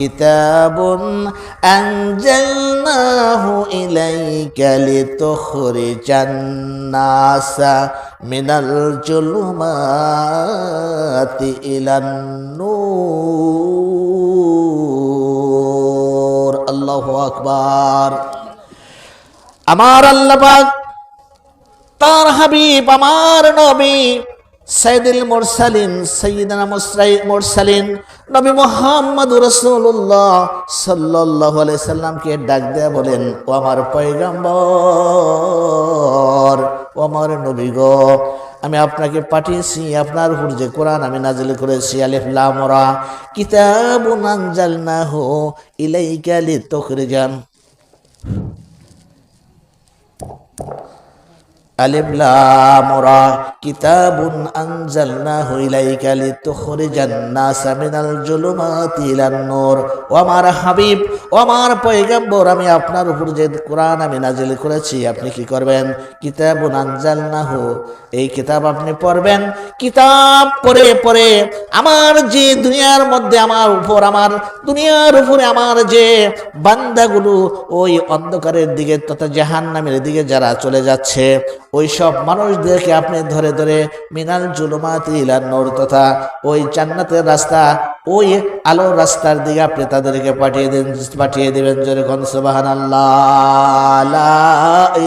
কিতাবুন আনজালনাহু ইলাইকা লিতুখরিজান নাসা মিনাল জুলুমাতি ইলান নূর। আল্লাহু আকবার। আমার আল্লাহ পাক তার হাবিব আমার নবী সাইয়্যিদুল মুরসালিন সাইয়্যিদানা মুরসালিন নবী মুহাম্মদুর রাসূলুল্লাহ সাল্লাল্লাহু আলাইহি সাল্লামকে ডাক দেয়া বলেন, ও আমার পয়গম্বর, ও আমার নবী গো, আমি আপনাকে পাঠিয়েছি, আপনার উপর যে কোরআন আমি নাজিল করেছি, আলিফ লাম রা, কিতাবুন আনজালনাহু ইলাইকা লিতুখরিজান আলিফ লাম রা, কিতাবুন আনজালনাহু ইলাইকা লিতুখরিজান নাসা মিনাল জুলুমাতি ইলান নূর। ও আমার হাবিব, ও আমার পয়গম্বর, আমি আপনার উপর যে কোরআন আমি নাজিল করেছি আপনি কি করবেন? কিতাবুন আনজালনাহু, এই কিতাব আপনি পড়বেন। কিতাব পড়ে পড়ে আমার যে দুনিয়ার মধ্যে আমার দুনিয়ার উপরে আমার যে বান্দাগুলো ওই অন্ধকারের দিকে তথা জাহান্নামের দিকে যারা চলে যাচ্ছে, ওই সব মানুষদেরকে আপনি ধরে ধরে মিনাল জুলুমাতি ইলান নূর তথা ওই জান্নাতের রাস্তা, ওই আলোর রাস্তার দিকে আপনি তাদেরকে পাঠিয়ে দেবেন। জোরে কোন সুবহানাল্লাহ, লা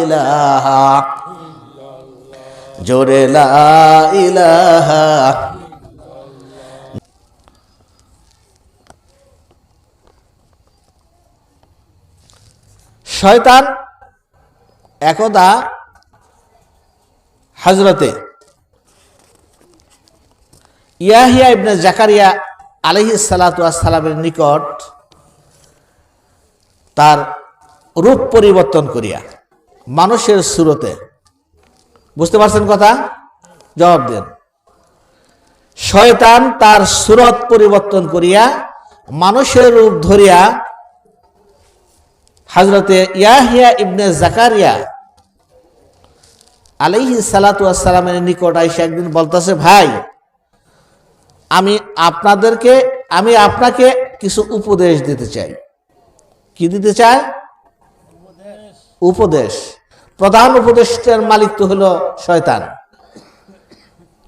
ইলাহা, জোরে লা ইলাহা। শয়তান একদা হযরতে ইয়াহিয়া ইবনে জাকারিয়া আলাইহিস সালাতু ওয়াস সালামের নিকট তার রূপ পরিবর্তন করিয়া মানুষের সুরতে, বুঝতে পারছেন কথা? জবাব দেন। শয়তান তার সুরত পরিবর্তন করিয়া মানুষের রূপ ধরিয়া হযরতে ইয়াহিয়া ইবনে জাকারিয়া আলাইহিস সালাতু ওয়াস সালামের নিকট আইসা একদিন বলতেছে, ভাই আমি আপনাকে কিছু উপদেশ দিতে চাই। কি দিতে চাই? উপদেশ। প্রধান উপদেষ্টার মালিক তো হলো শয়তান,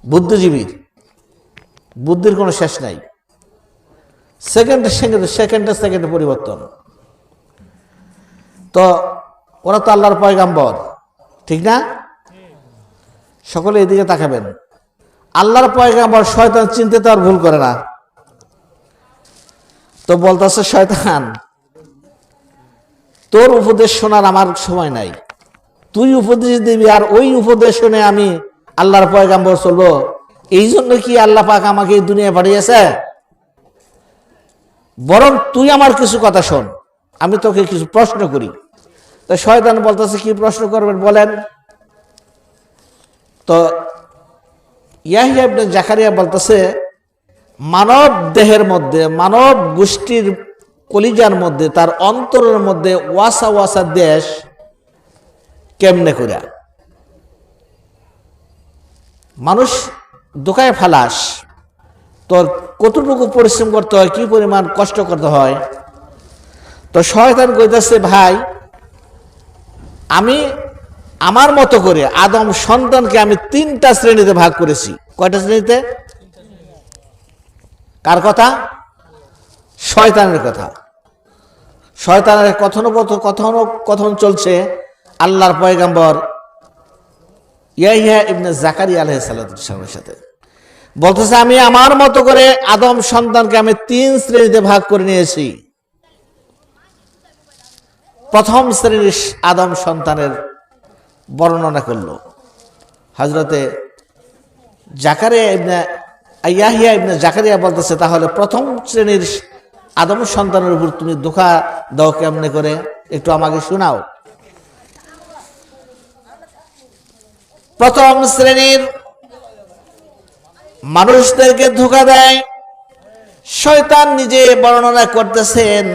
বুদ্ধিজীবীর, বুদ্ধির কোনো শেষ নাই, সেকেন্ডে পরিবর্তন। তো ওরা তো আল্লাহর পয়গাম্বর, ঠিক না? সকলে এদিকে তাকাবেন। আল্লাহর পয়গাম্বর শয়তান চিনতে তো আর ভুল করে না। তো বলতেছে, শয়তান তোর উপদেশ শোনার আমার সময় নাই, তুই উপদেশ দিবি আর ওই উপদেশ শুনে আমি আল্লাহর পয়গাম্বর চলবো? এই জন্য কি আল্লাহ পাক আমাকে এই দুনিয়া পাঠিয়েছে? বরং তুই আমার কিছু কথা শোন, আমি তোকে কিছু প্রশ্ন করি। তো শয়তান বলতেছে, কি প্রশ্ন করবেন বলেন? তো ইয়াহিয়া ইবনে জাকারিয়া বলতেছে, মানব দেহের মধ্যে, মানব গোষ্ঠীর কলিজার মধ্যে, তার অন্তরের মধ্যে ওয়াসা ওয়াসা দেশ কেমনে করে মানুষ দোকায় ফালাস, তোর কতটুকু পরিশ্রম করতে হয়, কি পরিমাণ কষ্ট করতে হয়। তো শয়তান কইতেছে, ভাই আমি আমার মতো করে আদম সন্তানকে আমি 3টা শ্রেণীতে ভাগ করেছি। কয়টা শ্রেণীতে? কার কথা? শয়তানের কথা। শয়তানের কথন চলছে আল্লাহর পয়গম্বর ইয়াহিয়া ইবনে জাকারিয়া আলাইহিস সালামের সাথে। বলতেছে, আমি আমার মতো করে আদম সন্তানকে আমি 3 শ্রেণীতে ভাগ করে নিয়েছি। প্রথম শ্রেণীর আদম সন্তানের বর্ণনা করল হযরতে ইয়াহিয়া ইবনে জাকারিয়া। বলতেছে, তাহলে প্রথম শ্রেণীর আদম সন্তানের উপর তুমি ধোঁকা দাও কেমনে করে, একটু আমাকে শোনাও। প্রথম শ্রেণীর মানুষদেরকে ধোঁকা দেয় শয়তান নিজে বর্ণনা করতেছেন,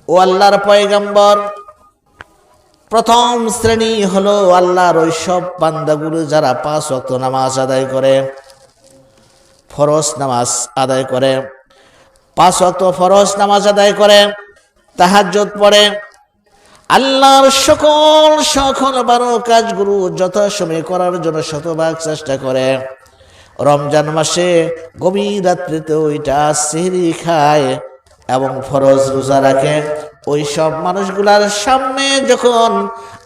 ও আল্লাহর পয়গম্বর, প্রথম শ্রেণী হলো আল্লাহর ওই সব বান্দাগুলো যারা 5 ওয়াক্ত নামাজ আদায় করে, ফরজ নামাজ আদায় করে, 5 ওয়াক্ত ফরজ নামাজ আদায় করে, তাহাজ্জুদ পড়ে, আল্লাহর সকল ভালো কাজগুলো যথাসময়ে করার জন্য শতভাগ চেষ্টা করে। রমজান মাসে গভীর রাত্রিতে ওইটা সেহরি খায় এবং ফরজ রোজা রাখে। ওই সব মানুষগুলার সামনে যখন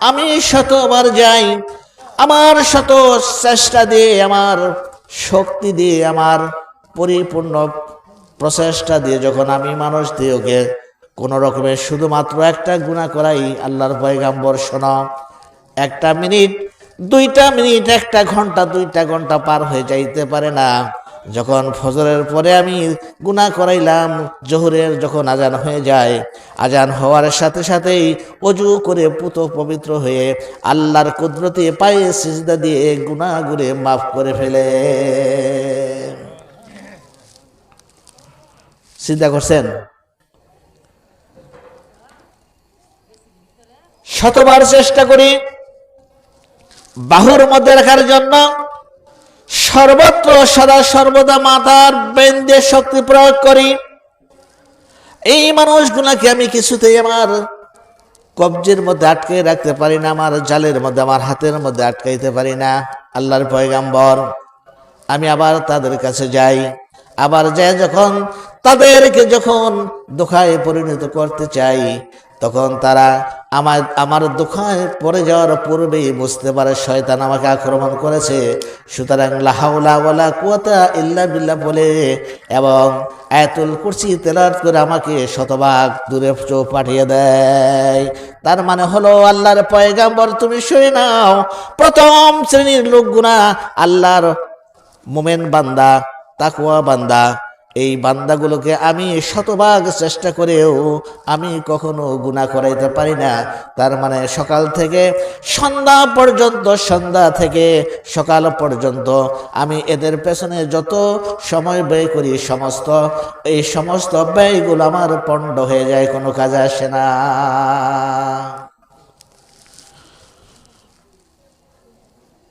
আমি শতবার যাই, আমার শত চেষ্টা দিয়ে, আমার শক্তি দিয়ে, আমার পরিপূর্ণ প্রচেষ্টা দিয়ে যখন আমি মানুষ দিয়ে ওকে কোনো রকমের শুধুমাত্র একটা গুনাহ করাই, আল্লাহর পয়গাম্বর শোনো, 1 মিনিট 2 মিনিট 1 ঘন্টা 2 ঘন্টা পার হয়ে যাইতে পারে না। যখন ফজরের পরে আমি গুনাহ করাইলাম, জোহরের যখন আজান হয়ে যায়, আজান হওয়ার সাথে সাথেই ওযু করে পুত পবিত্র হয়ে আল্লাহর কুদরতে পায়ে সিজদা দিয়ে গুনাহগুলো মাফ করে ফেলে। চিন্তা করছেন? শতবার চেষ্টা করি বাহুর মধ্যে রাখার জন্য, সর্বত্র সদা সর্বদা মাথার ব্রেন দিয়ে শক্তি প্রয়োগ করি। এই মানুষগুলাকে আমি কিছুতেই আমার কবজের মধ্যে আটকে রাখতে পারি না, আমার জালের মধ্যে, আমার হাতের মধ্যে আটকাইতে পারি না। আল্লাহর পয়গাম্বর, আমি আবার তাদের কাছে যাই, আবার যাই যখন তাদেরকে যখন দোহায় পরিণত করতে চাই, তখন তারা আমার দোহায় পড়ে যাওয়ার পূর্বেই বুঝতে পারে শয়তান আমাকে আক্রমণ করেছে। সুতরাং লা হাওলা ওয়ালা কুওয়াতা ইল্লা বিল্লাহ বলে এবং আয়াতুল কুরসি তেলাওয়াত করে আমাকে শতভাগ দূরে পাঠিয়ে দেয়। তার মানে হলো, আল্লাহর পয়গাম্বর তুমি শুনে নাও, প্রথম শ্রেণীর লোকগুনা আল্লাহর মুমিন বান্দা, তাকওয়া বান্দা, এই বান্দাগুলোকে আমি শতভাগ চেষ্টা করেও আমি কখনো গুনাহ করাইতে পারি না। তার মানে সকাল থেকে সন্ধ্যা পর্যন্ত, সন্ধ্যা থেকে সকাল পর্যন্ত আমি এদের পেছনে যত সময় ব্যয় করি, এই সমস্ত ব্যয়গুলো আমার পণ্ড হয়ে যায়, কোনো কাজে আসে না।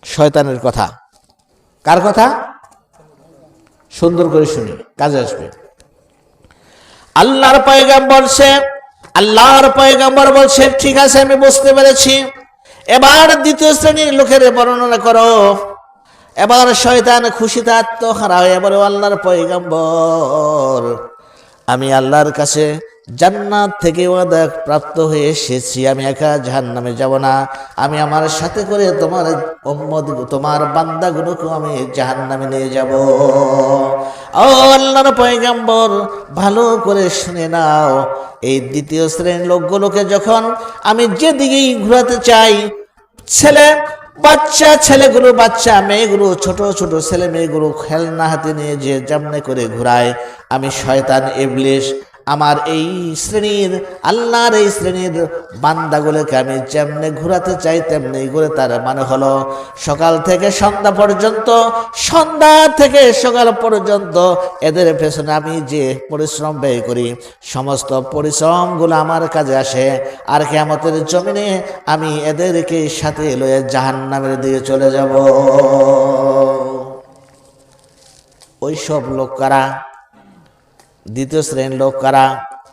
শয়তানের কথা। কার কথা? সুন্দর করে শুনি, কাজে আসবে। আল্লাহর পয়গাম্বর বলছে ঠিক আছে, আমি বুঝতে পেরেছি, এবার দ্বিতীয় শ্রেণীর লোকের বর্ণনা করো। এবার শয়তান খুশিতে আত্মহারা হয়ে বলে, আল্লাহর পয়গাম্বর, আমি আল্লাহর কাছে জান্নাত থেকে ওয়াদা প্রাপ্ত হয়ে এসেছি, আমি একা জাহান্নামে যাব না, আমি আমার সাথে করে তোমার উম্মত, তোমার বান্দাগুলোকে আমি জাহান্নামে নিয়ে যাব। ও আল্লাহর পয়গাম্বর, ভালো করে শুনে নাও, এই দ্বিতীয় শ্রেণীর লোকগুলোকে যখন আমি যেদিকেই ঘোরাতে চাই, ছেলেগুলো, বাচ্চা মেয়েগুলো, ছোট ছোট ছেলে মেয়েগুলো খেলনা হাতে নিয়ে যে যেমনে করে ঘুরায়, আমি শয়তান ইবলিস আমার এই শ্রেণীর, আল্লাহর এই শ্রেণীর বান্দাগুলোকে আমি যেমনে ঘুরাতে চাই তেমনি ঘুরে। তার মানে হলো, সকাল থেকে সন্ধ্যা পর্যন্ত, সন্ধ্যা থেকে সকাল পর্যন্ত এদের পেছনে আমি যে পরিশ্রম ব্যয় করি, সমস্ত পরিশ্রমগুলো আমার কাজে আসে। আর কিয়ামতের জমিনে আমি এদেরকে সাথে লয়ে জাহান্নামের দিকে চলে যাব। ওই সব লোক কারা? দ্বিতীয় শ্রেণীর লোক কারা?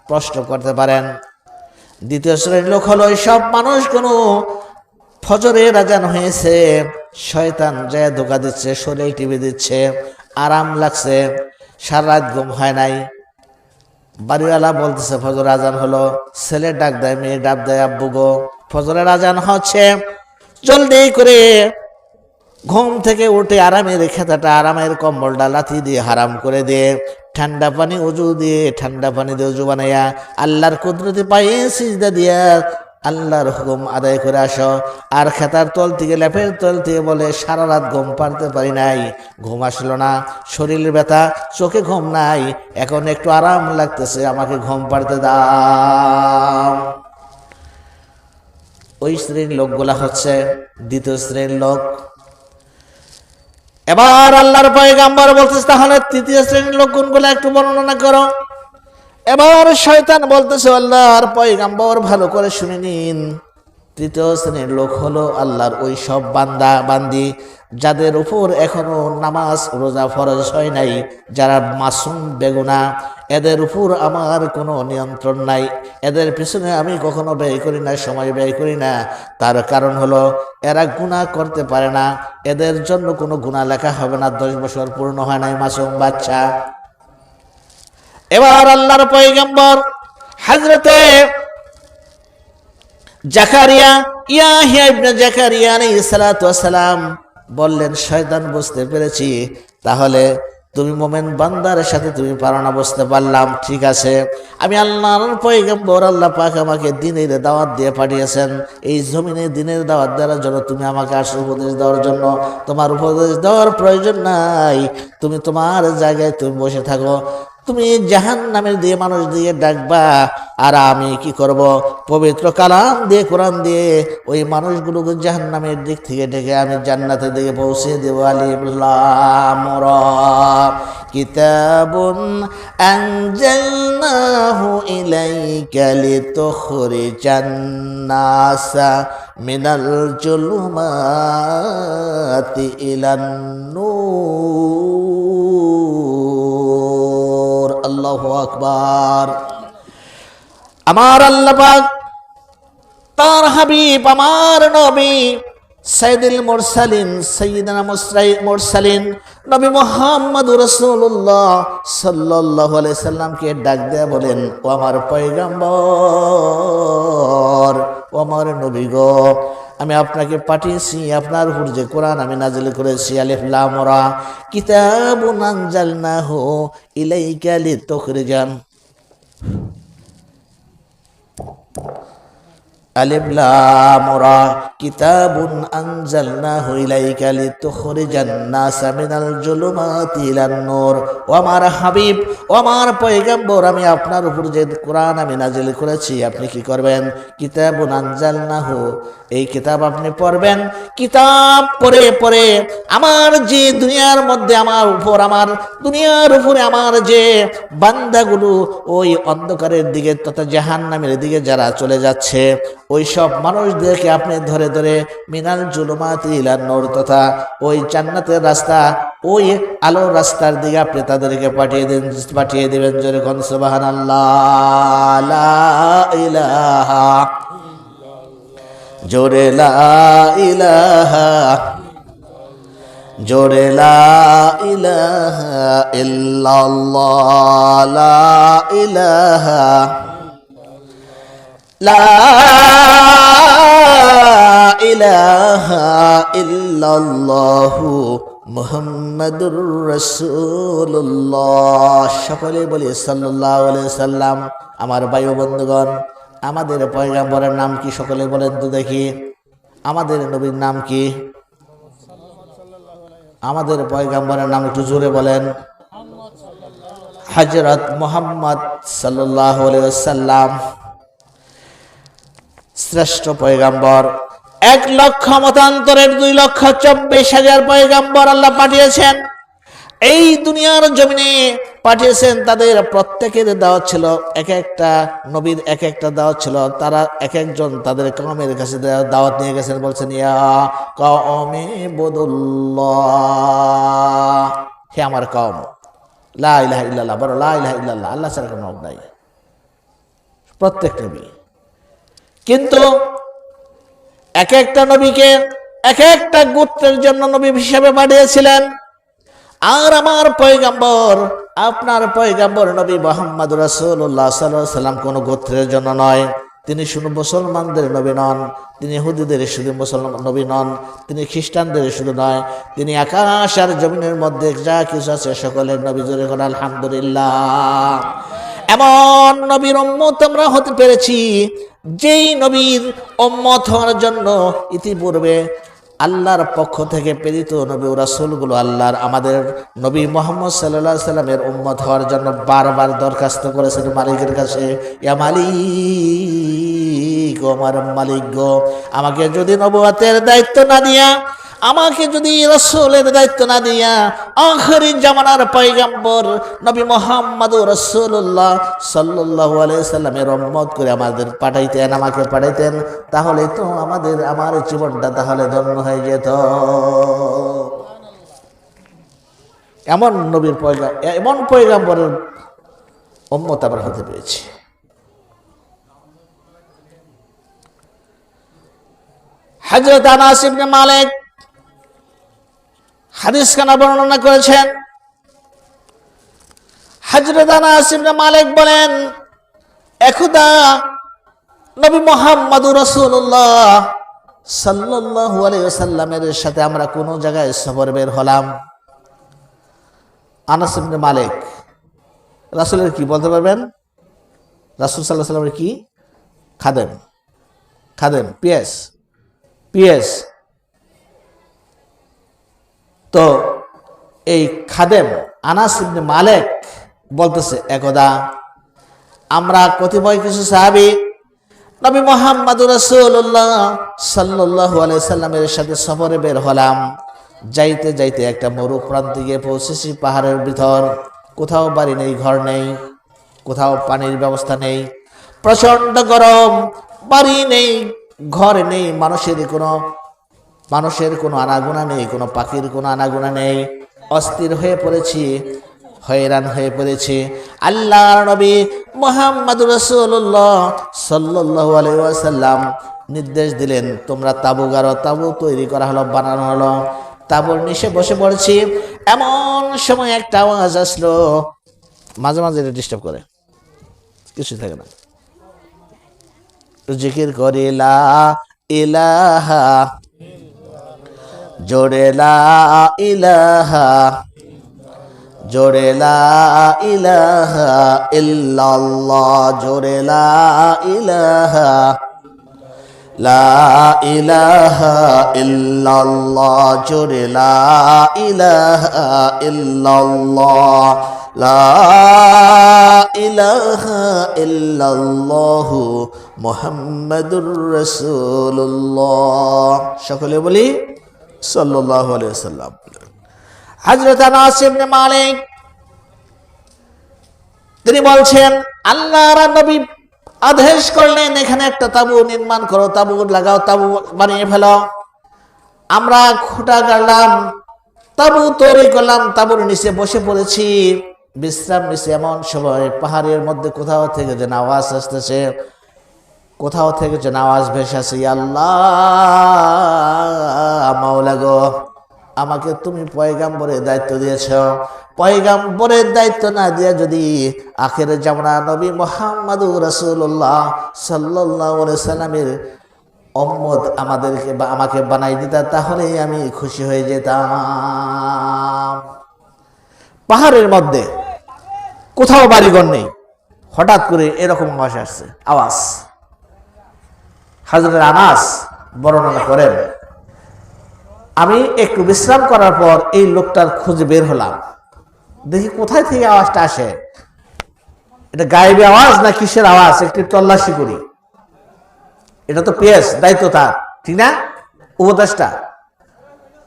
প্রশ্ন করতে পারেন। দ্বিতীয় শ্রেণীর লোক হলো ওই সব মানুষগুলো, ফজরের আজান হয়েছে, শয়তান যায় ধোকা দিচ্ছে, শরীর টিপে দিচ্ছে, আরাম লাগছে, সারা রাত ঘুম হয় নাই, বাড়িওয়ালা বলতেছে ফজর আজান হলো, ছেলে ডাক দেয়, মেয়ে ডাক দেয়, আব্বু গো ফজরের আজান হচ্ছে, জলদি করে ঘুম থেকে উঠে আরামের খেতাটা, আরামের কম্বলটা লাথি দিয়ে হারাম করে দিয়ে, ঠান্ডা পানি উজু দিয়ে, ঠান্ডা পানি দিয়ে উজু বানাইয়া আল্লাহর কুদরতি পায়ে সিজদা দিয়া আল্লাহর হুকুম আদায় করে আসো। আর খেতার তল থেকে, লেপের তল থেকে বলে, সারা রাত ঘুম পারতে পারি নাই, ঘুম আসলো না, শরীরের ব্যথা, চোখে ঘুম নাই, এখন একটু আরাম লাগতেছে, আমাকে ঘুম পারতে দাও। ওই শ্রেণীর লোকগুলা হচ্ছে দ্বিতীয় শ্রেণীর লোক। এবার আল্লাহর পয়গাম্বর বলতেছে, তাহলে তৃতীয় শ্রেণীর লোক কোনগুলো একটু বর্ণনা করো। এবার শয়তান বলতেছে, আল্লাহর পয়গাম্বর ভালো করে শুনে নিন, তৃতীয় শ্রেণীর লোক হলো আল্লাহর ওই সব বান্দা বান্দি যাদের উপর এখনো নামাজ রোজা ফরজ হয় নাই, যারা মাসুম বেগুনা, এদের উপর আমার কোনো নিয়ন্ত্রণ নাই, এদের পিছনে আমি কখনো ব্যয় করি না, সময় ব্যয় করি না। তার কারণ হলো এরা গুনাহ করতে পারে না, এদের জন্য কোনো গুনাহ লেখা হবে না, 10 বছর পূর্ণ হয় নাই, মাসুম বাচ্চা। এবার আল্লাহর পয়গম্বর হযরতে জাকারিয়া ইয়াহইয়া ইবনে জাকারিয়া আলাইহিস সালাতু ওয়াস সালাম বললেন, শয়তান বুঝতে পেরেছি, তাহলে তুমি মোমেন বান্দার সাথে তুমি পারো না, বুঝতে পারলাম, ঠিক আছে। আমি আল্লাহর পয়গম্বর, আল্লাহ পাক আমাকে দ্বীনের দাওয়াত দিয়ে পাঠিয়েছেন, এই জমিনে দ্বীনের দাওয়াত দেওয়ার জন্য তুমি আমাকে আসো উপদেশ দেওয়ার জন্য। তোমার উপদেশ দেওয়ার প্রয়োজন নাই, তুমি তোমার জায়গায় তুমি বসে থাকো, তুমি জাহান্নামের দিয়ে মানুষ দিয়ে ডাকবা, আর আমি কি করব, পবিত্র কালাম দিয়ে কোরআন দিয়ে ওই মানুষগুলোকে জাহান্নামের দিক থেকে ডেকে আমি জান্নাতের দিকে পৌঁছে দেব। আলিফ লাম রা কিতাবুন আনজালনাহু ইলাইকা লিতুখরিজান নাসা মিনাল জুলুমাতি ইলান নূর। আল্লাহু আকবার। আমার আল্লাহ পাক তার হাবিব, আমার নবী সাইয়্যিদুল মুরসালিন, সাইয়্যিদুনা মুরসালিন নবী মুহাম্মদুর রাসূলুল্লাহ সাল্লাল্লাহু আলাইহি সাল্লামকে ডাক দেয়া বলেন, ও আমার পয়গম্বর, ও আমার নবী গো, আমি আপনাকে পাঠিয়েছি, আপনার উপর যে কোরআন আমি নাজিল করেছি, আলিফ লাম রা কিতাবুন আনজালনাহু ইলাইকা লিতুখরিজান আলিফ লাম রা কিতাবুন আনজালনাহু ইলাইকা লিতুখরিজান নাসা মিনাল জুলুমাতি ইলান নূর। ও আমার হাবিব, ও আমার পয়গম্বর, আমি আপনার উপর যে কোরআন আমি নাজিল করেছি আপনি কি করবেন? কিতাবুন আনজালনাহু, এই কিতাব আপনি পড়বেন। কিতাব পড়ে পড়ে আমার যে দুনিয়ার মধ্যে আমার দুনিয়ার উপরে আমার যে বান্দাগুলো ওই অন্ধকারের দিকে তথা জাহান্নামের দিকে যারা চলে যাচ্ছে, ওই সব মানুষদেরকে আপনি ধরে ধরে মিনাল জুলুমাতি ইলান নূর তথা ওই জান্নাতের রাস্তা, ওই আলোর রাস্তার দিকে আপনি তাদেরকে পাঠিয়ে দেবেন। জোরে কোন সুবহানাল্লাহ, লা ইলাহা, জোরে লা ইলাহা, জোরে লা ইলাহা ইল্লাল্লাহ, লা ইলাহা, লা ইলাহা ইল্লাল্লাহু মুহাম্মাদুর রাসূলুল্লাহ। সকলে বলি সাল্লাল্লাহু আলাইহি সাল্লাম। আমার ভাই ও বন্ধুগণ, আমাদের পয়গম্বরের নাম কি? সকলে বলেন তো দেখি, আমাদের নবীর নাম কি? আমাদের পয়গম্বরের নাম একটু জোরে বলেন। হযরত মুহাম্মদ সাল্লাল্লাহু আলাইহি ওয়াসাল্লাম শ্রেষ্ঠ পয়গম্বর। 1 লক্ষ মতান্তরের 2,24,000 পয়গম্বর আল্লাহ পাঠিয়েছেন, এই দুনিয়ার জমিনে পাঠিয়েছেন। তাদের প্রত্যেকের দাওয়াত ছিল, এক একটা নবীর এক একটা দাওয়াত ছিল। তারা এক একজন তাদের কওমের কাছে দাওয়াত নিয়ে গেছেন, বলছেন, ইয়া কওমি বুদুল্লাহ, হে আমার কওম, লা ইলাহা ইল্লাল্লাহ, বলো লা ইলাহা ইল্লাল্লাহ, আল্লাহ ছাড়া কোনো রব নাই। প্রত্যেক নবী, কিন্তু এক একটা নবীকে এক একটা গোত্রের জন্য নবী হিসেবে পাঠিয়েছিলেন। আর আমার পয়গম্বর, আপনার পয়গম্বর নবী মুহাম্মদ রাসূলুল্লাহ সাল্লাল্লাহু আলাইহি সাল্লাম কোন গোত্রের জন্য নয়। তিনি শুধু মুসলমানদের নবী নন, তিনি ইহুদিদের শুধু মুসলমান নবী নন, তিনি খ্রিস্টানদের শুধু নয়, তিনি আকাশ আর জমিনের মধ্যে যা কিছু আছে সকলের নবী। জোরে করে আলহামদুলিল্লাহ। এমন নবীর উম্মত আমরা হতে পেরেছি, যেই নবীর উম্মত হওয়ার জন্য ইতিপূর্বে আল্লাহর পক্ষ থেকে প্রেরিত নবী ও রাসূলগুলো আল্লাহর আমাদের নবী মুহাম্মদ সাল্লাল্লাহু আলাইহি সাল্লামের উম্মত হওয়ার জন্য বারবার দরখাস্ত করেছেন মালিকের কাছে, ইয়া মালিক, ও আমার মালিক গো, আমাকে যদি নবুয়তের দায়িত্ব না দিয়া আমাকে যদি রাসূলের দায়িত্ব না দিয়া আখিরি জামানার পয়গম্বর নবী মুহাম্মদুর রাসূলুল্লাহ সাল্লাল্লাহু আলাইহি সাল্লামের উম্মত করে আমাকে পাঠাইতেন, তাহলে তো আমার জীবনটা তাহলে ধন্য হয়ে যেত। এমন নবীর এমন পয়গম্বরের উম্মত আমরা হতে পেরেছি। হযরত আনাস ইবনে মালিক হাদিস খানা বর্ণনা করেছেন। হযরত আনাস ইবনে মালিক বলেন, একদা নবী মুহাম্মদুর রাসূলুল্লাহ সাল্লাল্লাহু আলাইহি ওয়াসাল্লামের সাথে আমরা কোন জায়গায় সফর বের হলাম। আনাস ইবনে মালিক রাসূলের কি বলতে পারবেন? রাসূল সাল্লাল্লাহু আলাইহি ওয়াসাল্লামের কি খাদেম পিএস। তো এই খাদেম আনাস ইবনে মালিক বলতেছে, একদা আমরা কতিপয় কিছু সাহাবী নবী মুহাম্মদুর রাসূলুল্লাহ সাল্লাল্লাহু আলাইহি সাল্লামের সাথে সফরে বের হলাম। যাইতে যাইতে একটা মরু প্রান্তে গিয়ে পৌঁছেছি। পাহাড়ের ভিতর, কোথাও বাড়ি নেই, ঘর নেই, কোথাও পানির ব্যবস্থা নেই, প্রচন্ড গরম, বাড়ি নেই, ঘর নেই, মানুষের কোনো আনাগোনা নেই, কোনো পাখির কোনো আনাগোনা নেই। অস্থির হয়ে পড়েছি, হয়রান হয়ে পড়েছি। আল্লাহর নবী মুহাম্মদুর রাসূলুল্লাহ সাল্লাল্লাহু আলাইহি ওয়াসাল্লাম নির্দেশ দিলেন, তোমরা তাঁবু গাড়ো। তাঁবু তৈরি করা হলো, বানানো হলো। তাঁবুর নিচে বসে পড়েছি। এমন সময় একটা আওয়াজ আসলো, মাঝে মাঝে এটা ডিস্টার্ব করে, কিছু থাকে না, জিকির করে লা ইলাহা, জোরে লা ইলাহা, জোরে লা ইলাহা ইল্লাল্লাহ, জোরে লা ইলাহা, লা ইলাহা ইল্লাল্লাহ, জোরে লা ইলাহা ইল্লাল্লাহ, লা ইলাহা ইল্লাল্লাহু মুহাম্মাদুর রাসূলুল্লাহ। সকলে বলি সাল্লাল্লাহু আলাইহি ওয়াসাল্লাম। হযরত আনাস ইবনে মালিক তিনি বলছেন, আল্লাহর নবী আদেশ করলেন, এখানে একটা তাঁবু নির্মাণ করো, তাঁবু লাগাও, তাঁবু বানিয়ে ফেলো। আমরা খুঁটা গাড়লাম, তাঁবু তৈরি করলাম, তাঁবুর নিচে বসে পড়েছি, বিশ্রাম নিচে। এমন সময় পাহাড়ের মধ্যে কোথাও থেকে যেন আওয়াজ আসতেছে, কোথাও থেকে যেন আওয়াজ ভেসে আসে, আল্লাহ মাওলা গো, আমাকে তুমি পয়গাম্বরের দায়িত্ব দিয়েছ। পয়গাম্বরের দায়িত্ব না দিয়ে যদি আখির জামানা নবী মুহাম্মদুর রাসূলুল্লাহ সাল্লাল্লাহু আলাইহি সাল্লামের উম্মত আমাদেরকে বা আমাকে বানাই দিতা, তাহলে আমি খুশি হয়ে যেতাম। পাহাড়ের মধ্যে কোথাও বাড়িঘর নেই, হঠাৎ করে এরকম আওয়াজ। হযরত আনাস বর্ণনা করেন, আমি একটু বিশ্রাম করার পর এই লোকটার খুঁজে বের হলাম, দেখি কোথায় থেকে আওয়াজটা আসে, এটা গায়েবী আওয়াজ না কিসের আওয়াজ, একটু তল্লাশি করি। এটা তো পিএস, দায়িত্ব তার, ঠিক না, উপদেষ্টা,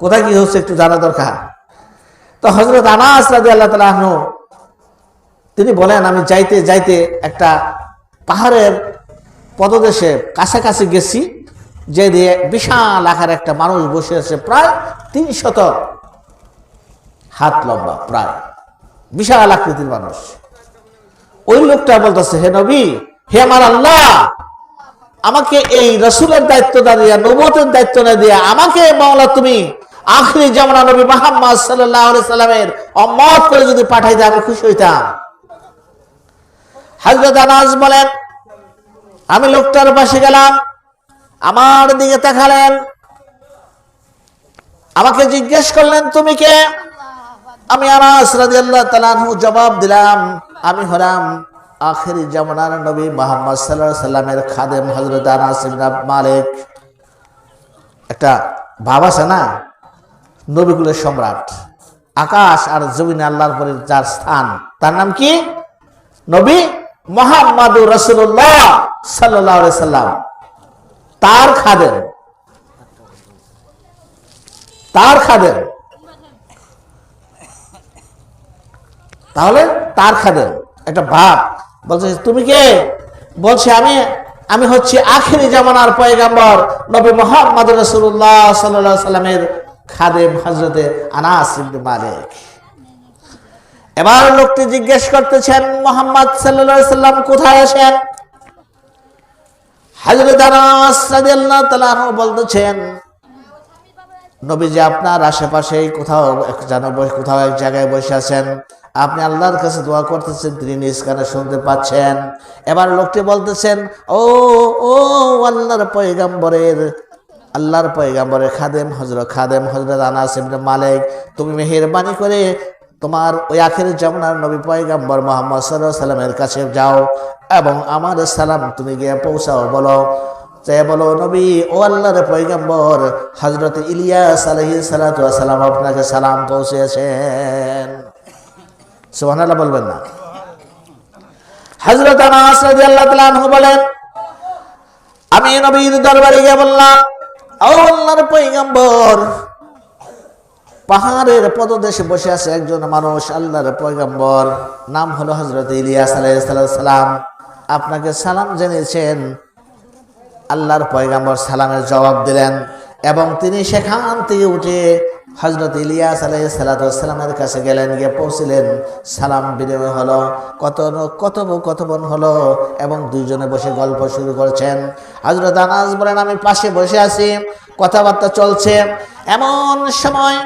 কোথায় কি হচ্ছে একটু জানা দরকার। তো হযরত আনাস রাদিয়াল্লাহু তাআলা আনহু তিনি বলেন, আমি যাইতে যাইতে একটা পাহাড়ের পদদেশে কাছাকাছি গেছি, যে দিয়ে বিশাল আকার একটা মানুষ বসে আছে, প্রায় 300 হাত লম্বা, প্রায় বিশাল আকৃতির মানুষ। ওই লোকটা বলতেছে, হে নবী, হে আমার আল্লাহ, আমাকে এই রাসূলের দায়িত্ব না দিয়া, নবুয়তের দায়িত্ব না দিয়া, আমাকে মাওলা তুমি আখিরি জামানা নবী মুহাম্মদ সাল্লাল্লাহু আলাইহি সাল্লামের উম্মত করে যদি পাঠাইতে আমি খুশি হইতাম। হযরত আনাস বলেন, আমি লোকটার পাশে গেলাম, আমার দিকে তাকালেন, আমাকে জিজ্ঞেস করলেন, তুমি কে? আমি আনাস রাদিয়াল্লাহু তাআলা আনহু জবাব দিলাম, আমি হলাম আখিরি জামানার নবী মুহাম্মদ সাল্লাল্লাহু আলাইহি সাল্লামের খাদেম হযরত আনাস ইবনে মালিক। একটা ভাব আছে না, নবীকুলের সম্রাট, আকাশ আর জমিনে আল্লাহর পরে যার স্থান, তার নাম কি? নবী মুহাম্মদুর রাসূলুল্লাহ সাল্লাল্লাহু আলাইহি সাল্লাম, তার খাদেম। তার খাদেম, তাহলে তার খাদেম একটা বাপ বলছে তুমি কে? বলছে আমি হচ্ছি আখিরি জামানার পয়গাম্বর নবী মুহাম্মদ রাসূলুল্লাহ সাল্লাল্লাহু আলাইহি সাল্লামের খাদেম হযরতে আনাস ইবনে মালিক। এবার লোকটি জিজ্ঞেস করতেছেন মুহাম্মদ সাল্লাল্লাহু আলাইহি সাল্লাম কোথায় আছেন? হযরত আনাস রাদিয়াল্লাহু তাআলা বলতেছেন নবীজি আপনার আশেপাশেই কোথাও এক জায়গায় বসে আছেন, আপনি আল্লাহর কাছে দোয়া করতেছেন, তিনি নিজ কানে শুনতে পাচ্ছেন। এবার লোকটি বলতেছেন ও ও আল্লাহর পয়গাম্বরের খাদেম হযরত আনাস ইবনে মালিক, তুমি মেহেরবানি করে তোমার ওই আখির জামানার নবী পয়গাম্বর মুহাম্মদ সাল্লাল্লাহু আলাইহি সাল্লামের কাছে যাও এবং আমার সালাম তুমি গিয়ে পৌঁছাও। বলো নবী ও আল্লাহর পয়গাম্বর হযরত ইলিয়াস আলাইহিস সালাতু ওয়াস সালাম আপনাকে সালাম পৌঁছেছেন। সুবহানাল্লাহ বলবেন না? হযরত আনাস রাদিয়াল্লাহু তাআলা আনহু বলেন আমি নবীর দরবারে গিয়ে বললাম ও আল্লাহর পয়গাম্বর, পাহাড়ের পদদেশে বসে আছে একজন মানুষ, আল্লাহর পয়গাম্বর, নাম হলো হযরত ইলিয়াস আলাইহিস সালাম, আপনাকে সালাম জানিয়েছেন। আল্লাহর পয়গাম্বর সালামের জবাব দিলেন এবং তিনি সেখান থেকে উঠে হযরত ইলিয়াস আলাইহিস সালামের কাছে গেলেন, গিয়ে পৌঁছলেন। সালাম বিনিময় হলো, কথোপকথন হলো এবং দুইজনে বসে গল্প শুরু করছেন। হযরত আনাস বলেন আমি পাশে বসে আছি, কথাবার্তা চলছে। এমন সময়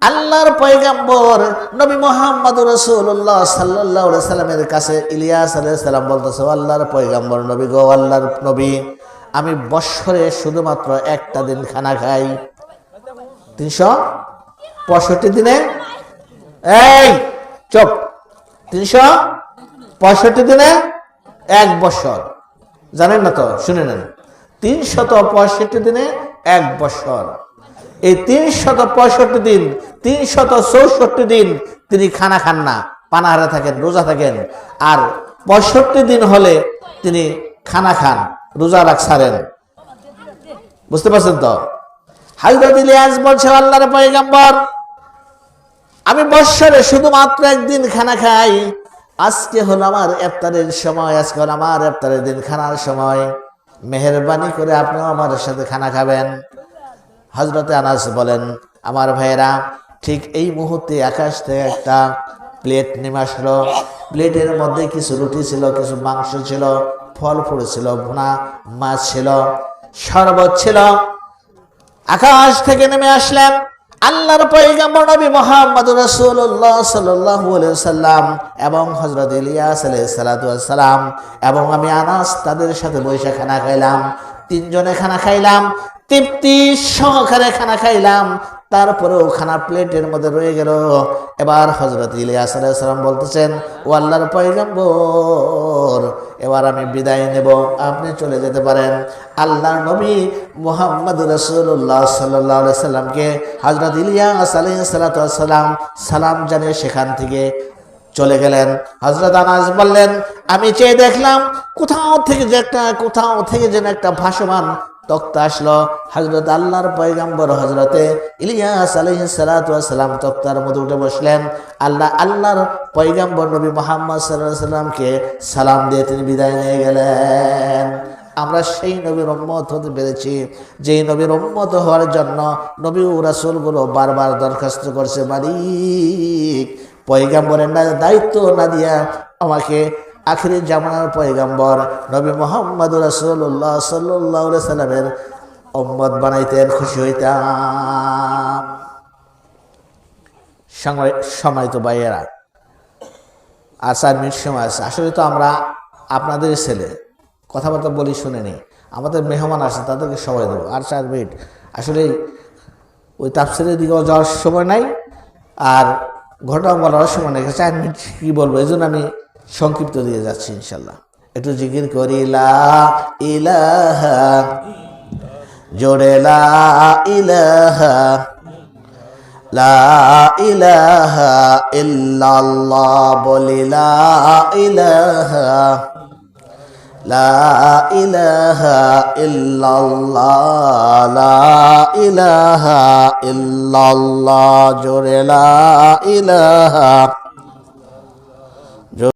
আল্লাহর পয়গাম্বর নবী মুহাম্মদ রাসূলুল্লাহ সাল্লাল্লাহু আলাইহি সাল্লামের কাছে ইলিয়াস আলাইহিস সালাম বলতেছে আল্লাহর পয়গাম্বর নবী গো, আল্লাহর নবী, আমি বৎসরে শুধুমাত্র একটা দিন খানা খাই, 365 দিনে, এই চুপ, 365 দিনে এক বছর, জানেন না তো? শুনে নেন, 365 দিনে এক বছর। এই 365 দিন, 364 দিন তিনি খানা খান না, পানাহারে থাকেন, রোজা থাকেন। আর 65 দিন হলে তিনি খানা খান, রোজা রাখছেন। বুঝতে পারছেন তো? হযরত ইলিয়াস বলছে আল্লাহর পয়গাম্বর আমি বৎসরে শুধুমাত্র একদিন খানা খাই, আজকে হলো আমার ইফতারের সময়, আজকে হলো আমার ইফতারের দিন, খানার সময়, মেহেরবানি করে আপনিও আমার সাথে খানা খাবেন। হযরত আনাস বলেন আমার ভাইয়েরা, ঠিক এই মুহূর্তে আকাশ থেকে একটা প্লেট নেমে আসলো। প্লেটের মধ্যে কিছু রুটি ছিল, কিছু মাংস ছিল, ফল ফুল ছিল, ভুনা মাছ ছিল, শরবত ছিল। আকাশ থেকে নেমে আসলেন আল্লাহর পয়গাম্বর নবী মুহাম্মদ রাসূলুল্লাহ সাল্লাল্লাহু আলাইহি ওয়াসাল্লাম এবং হযরত ইলিয়াস আলাইহিস সালাতু ওয়াস সালাম এবং আমি আনাস তাদের সাথে বসে খানা খাইলাম। তিনজনে খানা খাইলাম, তৃপ্তি সহকারে খানা খাইলাম। তারপরেও খানা প্লেটের মধ্যে রয়ে গেল। এবার হযরত ইলিয়াস আলাইহিস সালাম বলতেছেন ও আল্লাহর পয়গম্বর, এবার আমি বিদায় নেব, আপনি চলে যেতে পারেন। আল্লাহর নবী মুহাম্মদ রাসূলুল্লাহ সাল্লাল্লাহু আলাইহি সাল্লামকে হযরত ইলিয়াস আলাইহিস সালাম সালাম জানিয়ে সেখান থেকে চলে গেলেন। হযরত আনাস বললেন আমি চেয়ে দেখলাম কোথাও থেকে যেন একটা ভাসমান তক্তা আসলো। হযরত আল্লাহর পয়গম্বর হযরতে ইলিয়াস আলাইহিস সালাম তক্তার মধ্যে উঠে বসলেন। আল্লাহর পয়গম্বর নবী মুহাম্মদ সাল্লাল্লাহু আলাইহি সাল্লামকে সালাম দিয়ে তিনি বিদায় নিয়ে গেলেন। আমরা সেই নবীর উম্মত হতে পেরেছি যেই নবীর উম্মত হওয়ার জন্য নবী ও রাসূলগুলো বারবার দরখাস্ত করছে, মালিক পয়গম্বরের দায়িত্ব না দিয়া আমাকে আখিরি জামানার পয়গম্বর নবী মুহাম্মদ রাসূলুল্লাহ সাল্লাল্লাহু আলাইহি সাল্লামের উম্মত বানাইতেন, খুশি হইতাম। সময় তো ভাইয়েরা আর 4 মিনিট সময় আছে। আসলে তো আমরা আপনাদের ছেলে, কথাবার্তা বলি শুনেনি, আমাদের মেহমান আসে তাদেরকে সময় দেবো। আর 4 মিনিট আসলে ওই তাফসীরের দিকে যাওয়ার সময় নাই, আর ঘটনা বলার সময় নেই। 4 মিনিট কী বলবো, এই জন্য আমি সংক্ষিপ্ত দিয়ে যাচ্ছি। ইনশাল্লাহ একটু জিকির করি লা ইলাহা, জোরে লা ইলাহা, লা ইলাহা ইল্লাল্লাহ, বলি লা ইলাহা লা ইলাহা ইল্লাল্লাহ লা ইলাহা ইল্লাল্লাহ জোরে লা ইলাহা